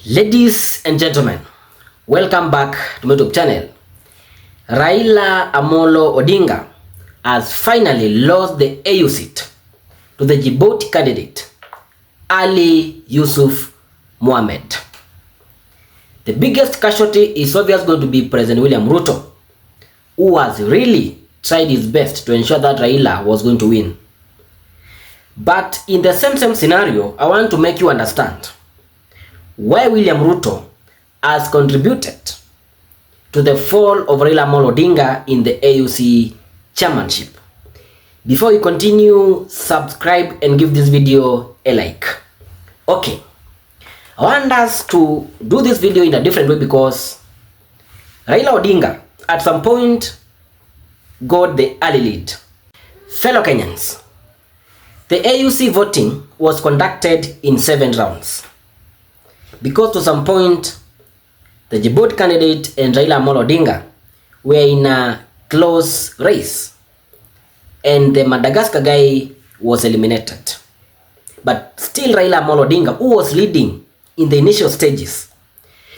Ladies and gentlemen, welcome back to my YouTube channel. Raila Odinga has finally lost the AU seat to the Djibouti candidate, Ali Yusuf Mohammed. The biggest casualty is obviously going to be President William Ruto, who has really tried his best to ensure that Raila was going to win. But in the same scenario, I want to make you understand why William Ruto has contributed to the fall of Raila Odinga in the AUC chairmanship. Before we continue, subscribe and give this video a like. Okay, I want us to do this video in a different way because Raila Odinga at some point got the early lead. Fellow Kenyans, the AUC voting was conducted in 7 rounds. Because to some point, the Djibouti candidate and Raila Odinga were in a close race, and the Madagascar guy was eliminated. But still Raila Odinga, who was leading in the initial stages,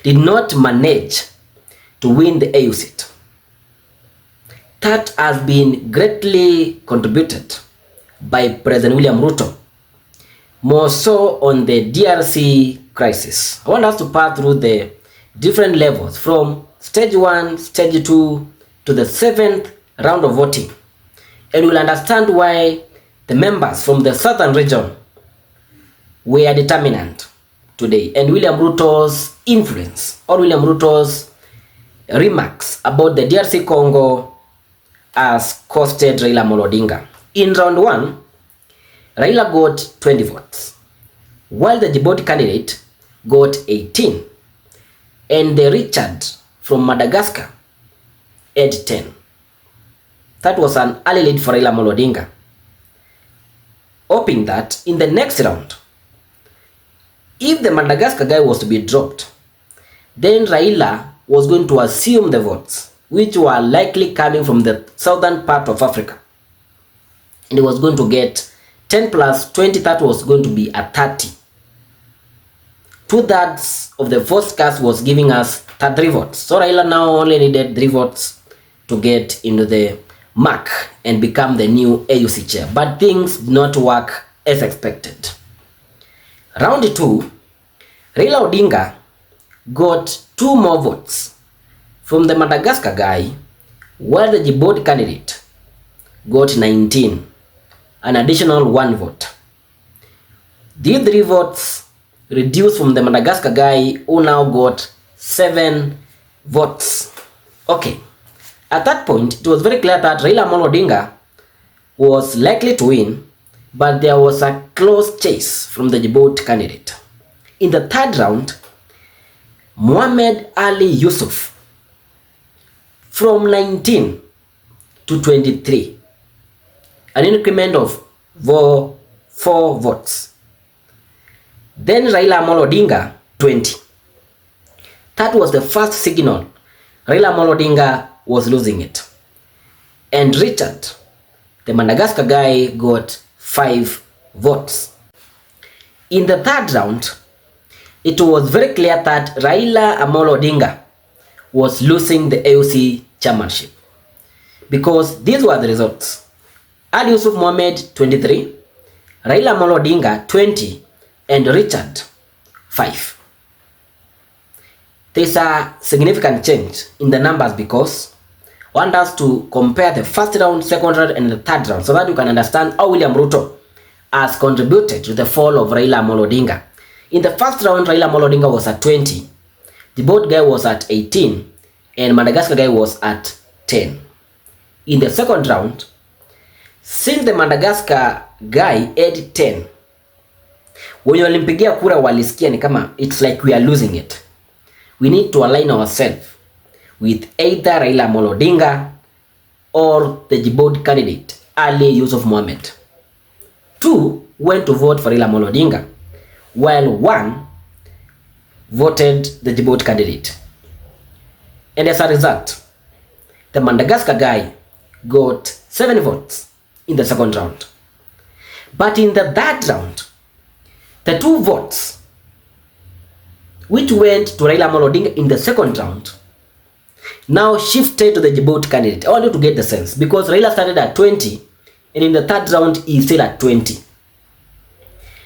did not manage to win the AU seat. That has been greatly contributed by President William Ruto, more so on the DRC crisis. I want us to pass through the different levels from stage 1, stage 2 to the 7th round of voting, and we'll understand why the members from the southern region were determinant today, and William Ruto's influence or William Ruto's remarks about the DRC Congo has costed Raila Odinga. In round 1, Raila got 20 votes, while the Djibouti candidate got 18, and the Richard from Madagascar had 10. That was an early lead for Raila Odinga, hoping that in the next round, if the Madagascar guy was to be dropped, then Raila was going to assume the votes, which were likely coming from the southern part of Africa, and he was going to get 10 plus 20, that was going to be a 30. 2/3 of the votes cast was giving us 33 votes. So Raila now only needed 3 votes to get into the mark and become the new AUC chair. But things did not work as expected. Round 2, Raila Odinga got 2 more votes from the Madagascar guy, while the Djibouti candidate got 19, an additional 1 vote. These 3 votes reduced from the Madagascar guy, who now got 7 votes. Okay, at that point, it was very clear that Raila Odinga was likely to win, but there was a close chase from the Djibouti candidate. In the 3rd round, Mohammed Ali Yusuf from 19 to 23, an increment of 4 votes. Then Raila Odinga 20. That was the first signal Raila Odinga was losing it. And Richard, the Madagascar guy, got 5 votes. In the 3rd round, it was very clear that Raila Odinga was losing the AUC chairmanship, because these were the results. Ali Yusuf Mohammed 23, Raila Odinga 20, and Richard 5. There's a significant change in the numbers because I want us to compare the 1st round, 2nd round, and the 3rd round so that you can understand how William Ruto has contributed to the fall of Raila Odinga. In the 1st round, Raila Odinga was at 20, the Djibouti guy was at 18, and Madagascar guy was at 10. In the 2nd round, since the Madagascar guy had 10, when walimpigia kura walisikia ni kama it's like we are losing it. We need to align ourselves with either Raila Odinga or the Djibouti candidate, Ali Yusuf Mohammed. 2 went to vote for Raila Odinga, while 1 voted the Djibouti candidate. And as a result, the Madagascar guy got 7 votes in the 2nd round. But in the 3rd round, the 2 votes which went to Raila Odinga in the second round, now shifted to the Djibouti candidate. I want you to get the sense, because Raila started at 20 and in the third round he is still at 20.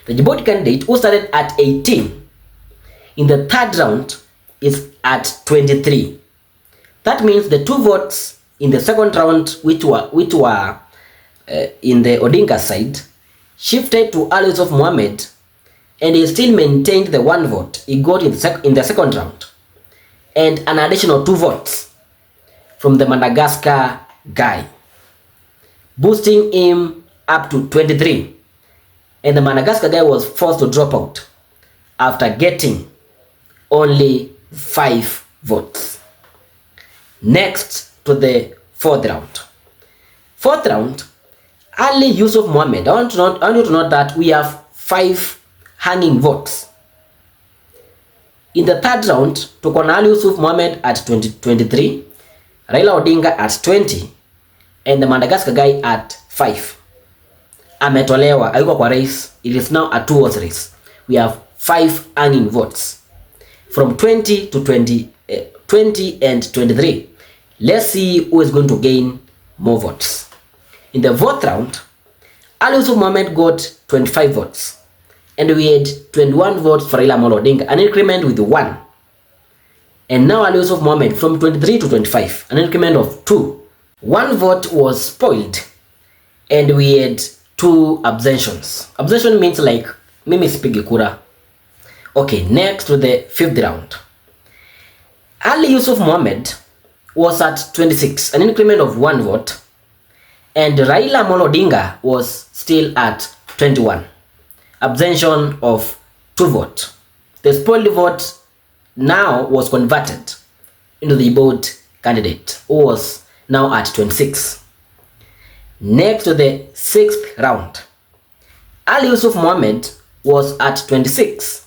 The Djibouti candidate, who started at 18, in the third round is at 23. That means the 2 votes in the second round which were in the Odinga side shifted to Ali Yusuf Mohammed, and he still maintained the 1 vote he got in the second round, and an additional 2 votes from the Madagascar guy, boosting him up to 23. And the Madagascar guy was forced to drop out after getting only 5 votes. Next to the 4th round. 4th round, Ali Yusuf Mohammed. I want you to note that we have 5 hanging votes. In the 3rd round, tuko na Ali Yusuf Mohammed at 23, Raila Odinga at 20, and the Madagascar guy at 5. Ametolewa, ayuko kwa race. It is now a 2-horse race. We have 5 hanging votes from 20 to 20 and 23. Let's see who is going to gain more votes. In the 4th round, Ali Yusuf Mohammed got 25 votes, and we had 21 votes for Raila Odinga, an increment with 1. And now Ali Yusuf Mohammed from 23 to 25, an increment of 2. 1 vote was spoiled, and we had 2 abstentions. Abstention means like mimi sipigi kura. Okay, next to the 5th round. Ali Yusuf Mohammed was at 26, an increment of 1 vote, and Raila Odinga was still at 21, abstention of 2 votes. The spoiled vote now was converted into the Djibouti candidate, who was now at 26. Next to the 6th round, Ali Yusuf Mohammed was at 26,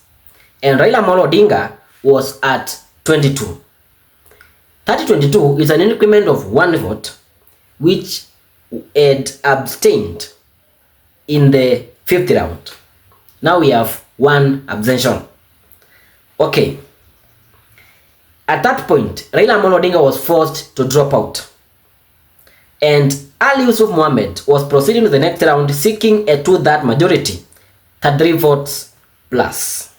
and Raila Odinga was at 22. 30-22 is an increment of 1 vote, which had abstained in the 5th round. Now we have 1 abstention. Okay. At that point, Raila Odinga was forced to drop out, and Ali Yusuf Mohammed was proceeding to the next round seeking a 2/3 majority, 33 votes plus.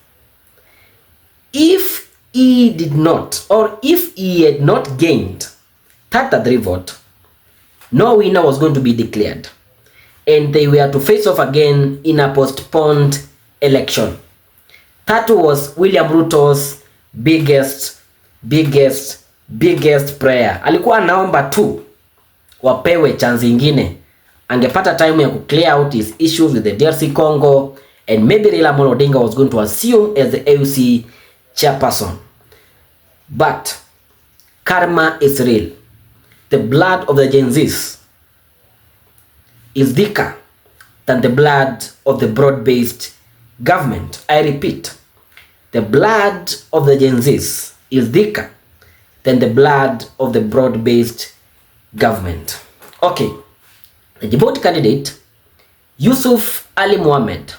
If he did not, or if he had not gained 33 votes, no winner was going to be declared, and they were to face off again in a postponed election. That was William Ruto's biggest prayer. Alikuwa anaomba tu wapewe chance ingine, angepata time ya clear out his issues with the DRC Congo, and maybe Raila Odinga was going to assume as the AUC chairperson. But karma is real. The blood of the Gen Zs is thicker than the blood of the broad-based government. I repeat, the blood of the Gen Zs is thicker than the blood of the broad-based government. Okay, the Djibouti candidate Yusuf Ali Mohammed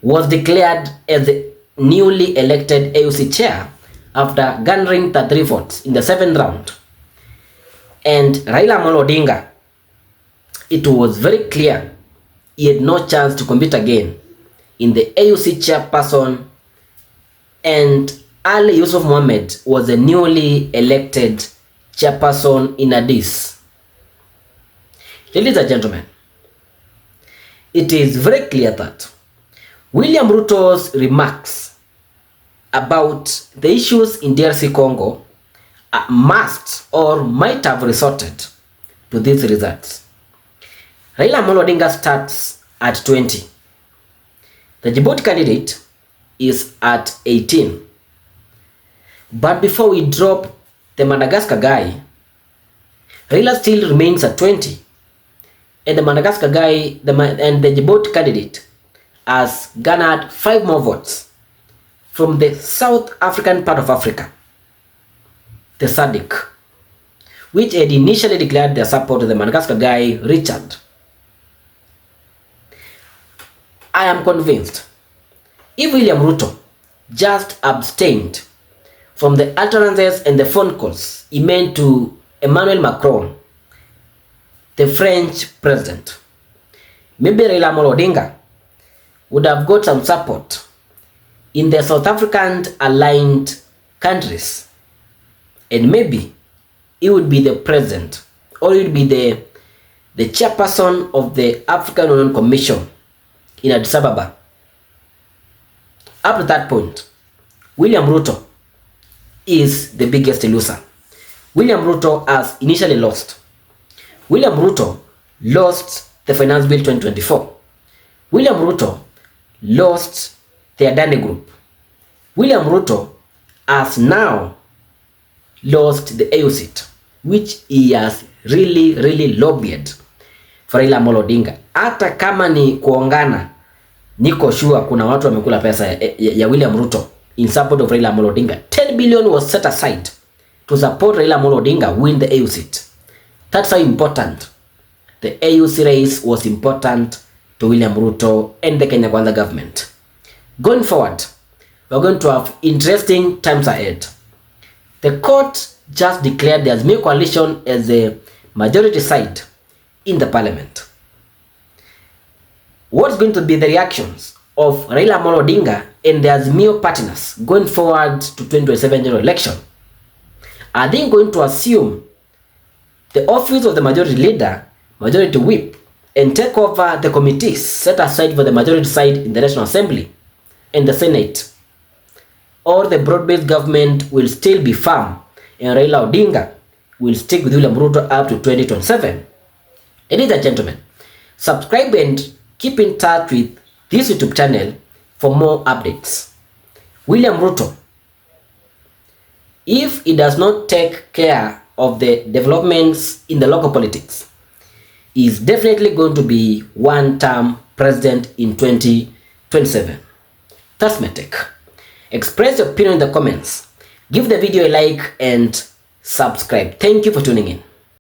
was declared as the newly elected AUC chair after garnering 33 votes in the 7th round. And Raila Odinga, it was very clear he had no chance to compete again in the AUC chairperson, and Ali Yusuf Mohammed was the newly elected chairperson in Addis. Ladies and gentlemen, it is very clear that William Ruto's remarks about the issues in DRC Congo must or might have resorted to these results. Raila Odinga starts at 20. The Djibouti candidate is at 18. But before we drop the Madagascar guy, Raila still remains at 20. And the Madagascar guy and the Djibouti candidate has garnered 5 more votes from the South African part of Africa, the SADC, which had initially declared their support to the Madagascar guy, Richard. I am convinced if William Ruto just abstained from the utterances and the phone calls he made to Emmanuel Macron, the French president, maybe Raila Odinga would have got some support in the South African aligned countries, and maybe he would be the president, or he would be the chairperson of the African Union Commission in Addis Ababa. Up to that point, William Ruto is the biggest loser. William Ruto has initially lost. William Ruto lost the Finance Bill 2024. William Ruto lost the Adani Group. William Ruto has now lost the AU seat, which he has really lobbied for Raila Odinga. Hata kama ni kuongana, niko sure kuna watu wamekula pesa ya William Ruto in support of Raila Odinga. 10 billion was set aside to support Raila Odinga win the AU seat. That's how important the AUC race was important to William Ruto and the Kenya Kwanza government. Going forward, we're going to have interesting times ahead. The court just declared the Azimio coalition as a majority side in the parliament. What's going to be the reactions of Raila Odinga and the Azimio partners going forward to 2027 general election? Are they going to assume the office of the majority leader, majority whip, and take over the committees set aside for the majority side in the National Assembly and the Senate? Or the broad-based government will still be firm and Raila Odinga will stick with William Ruto up to 2027? Ladies and gentlemen, subscribe and keep in touch with this YouTube channel for more updates. William Ruto, if he does not take care of the developments in the local politics, is definitely going to be one-term president in 2027. That's my take. Express your opinion in the comments. Give the video a like and subscribe. Thank you for tuning in.